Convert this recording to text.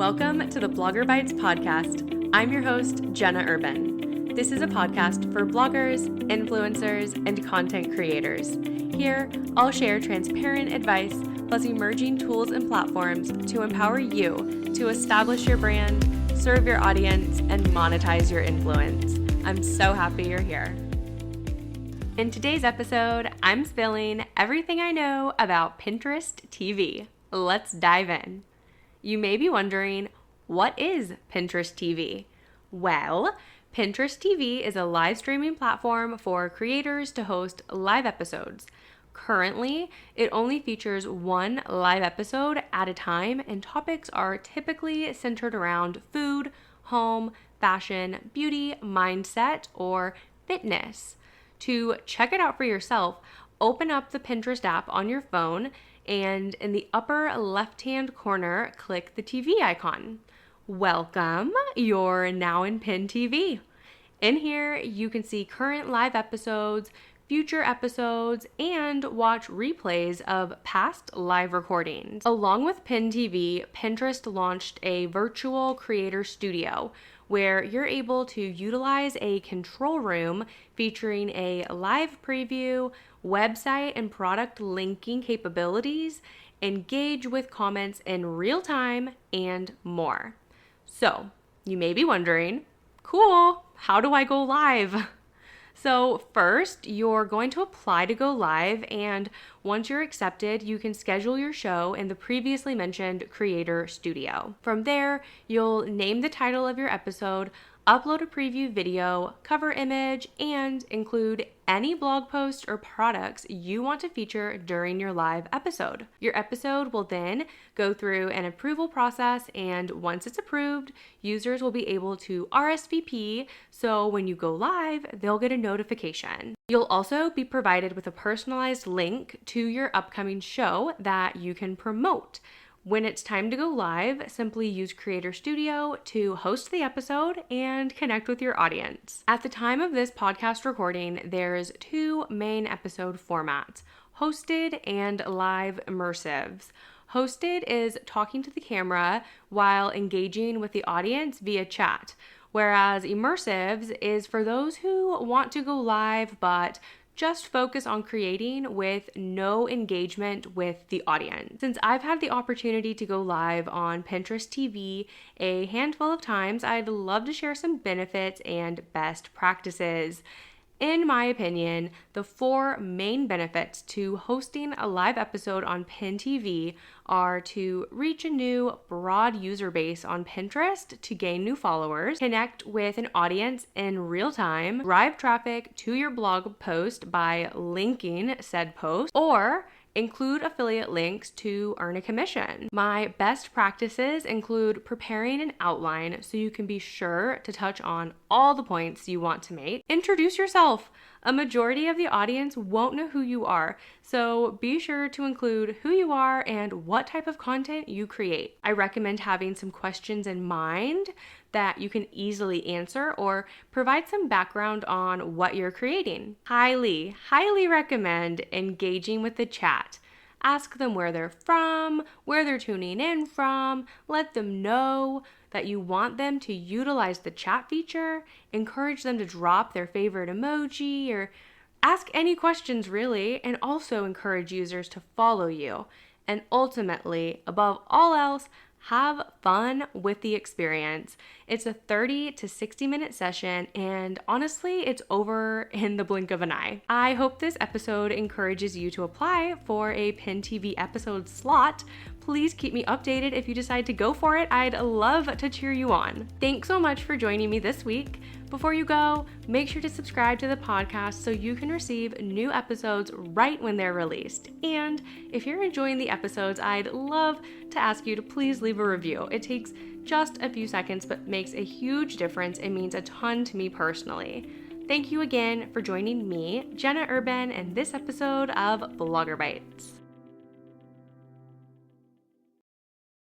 Welcome to the Bloggerbytes podcast. I'm your host, Jenna Urben. This is a podcast for bloggers, influencers, and content creators. Here, I'll share transparent advice plus emerging tools and platforms to empower you to establish your brand, serve your audience, and monetize your influence. I'm so happy you're here. In today's episode, I'm spilling everything I know about Pinterest TV. Let's dive in. You may be wondering, what is Pinterest TV? Well, Pinterest TV is a live streaming platform for creators to host live episodes. Currently, it only features one live episode at a time, and topics are typically centered around food, home, fashion, beauty, mindset, or fitness. To check it out for yourself, open up the Pinterest app on your phone, and in the upper left-hand corner, click the TV icon. Welcome, you're now in PinTV. In here, you can see current live episodes, future episodes, and watch replays of past live recordings. Along with PinTV, Pinterest launched a virtual creator studio where you're able to utilize a control room featuring a live preview, website and product linking capabilities, engage with comments in real time, and more. So, you may be wondering, cool, how do I go live? So first, you're going to apply to go live, and once you're accepted, you can schedule your show in the previously mentioned Creator Studio. From there, you'll name the title of your episode, upload a preview video, cover image, and include any blog post or products you want to feature during your live episode. Your episode will then go through an approval process, and once it's approved, users will be able to RSVP, so when you go live, they'll get a notification. You'll also be provided with a personalized link to your upcoming show that you can promote. When it's time to go live, simply use Creator Studio to host the episode and connect with your audience. At the time of this podcast recording, there's two main episode formats, hosted and live immersives. Hosted is talking to the camera while engaging with the audience via chat, whereas immersives is for those who want to go live but just focus on creating with no engagement with the audience. Since I've had the opportunity to go live on Pinterest TV a handful of times, I'd love to share some benefits and best practices. In my opinion, the four main benefits to hosting a live episode on PinTV are to reach a new broad user base on Pinterest to gain new followers, connect with an audience in real time, drive traffic to your blog post by linking said post, or include affiliate links to earn a commission. My best practices include preparing an outline so you can be sure to touch on all the points you want to make. Introduce yourself. A majority of the audience won't know who you are, so be sure to include who you are and what type of content you create. I recommend having some questions in mind that you can easily answer or provide some background on what you're creating. Highly recommend engaging with the chat. Ask them where they're from, where they're tuning in from, let them know that you want them to utilize the chat feature, encourage them to drop their favorite emoji, or ask any questions really, and also encourage users to follow you. And ultimately, above all else, have fun with the experience. It's a 30 to 60 minute session, and honestly, it's over in the blink of an eye. I hope this episode encourages you to apply for a PinTV episode slot. Please keep me updated if you decide to go for it. I'd love to cheer you on. Thanks so much for joining me this week. Before you go, make sure to subscribe to the podcast so you can receive new episodes right when they're released. And if you're enjoying the episodes, I'd love to ask you to please leave a review. It takes just a few seconds, but makes a huge difference. It means a ton to me personally. Thank you again for joining me, Jenna Urben, in this episode of Bloggerbytes.